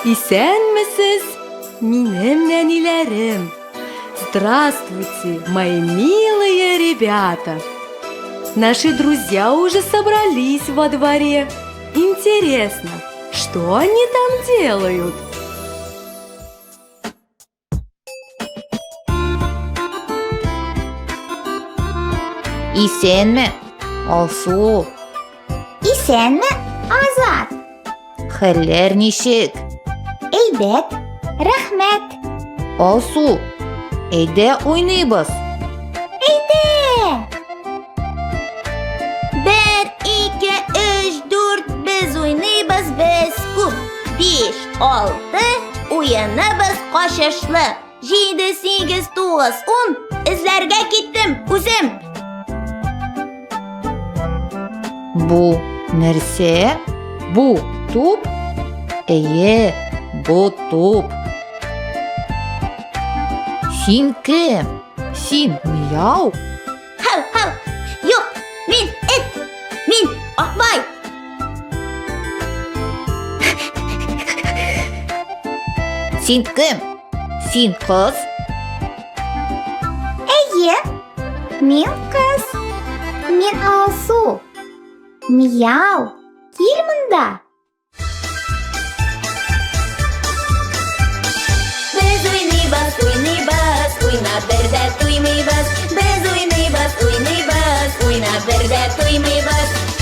Исәнмесез, минем нәниләрем? Здравствуйте, мои милые ребята! Наши друзья уже собрались во дворе. Интересно, что они там делают? Исәнме, Алсу? Исәнме, Азат? Хәлләр ничек? Әйбәт, рәхмәт. Алсу, әйдә уйныйбыз. Әйдә! 1, 2, 3, 4 без уйныйбыз без күп. 5, 6 уйыныбыз качышлы. 7, 8, 9, 10 эзләргә киттем үзем. Бу нәрсә? Бу туп? Әйе, бу туп. Син кем? Син Мияу? Хау! Юк, мин эт. Мин Акбай. Син кем? Син кыз? Әйе, мин кыз. Мин Алсу. Мияу, кил монда. Без уйныйбыз, уйнап бер дә туймыйбыз. Без уйныйбыз, уйнап бер дә туймыйбыз.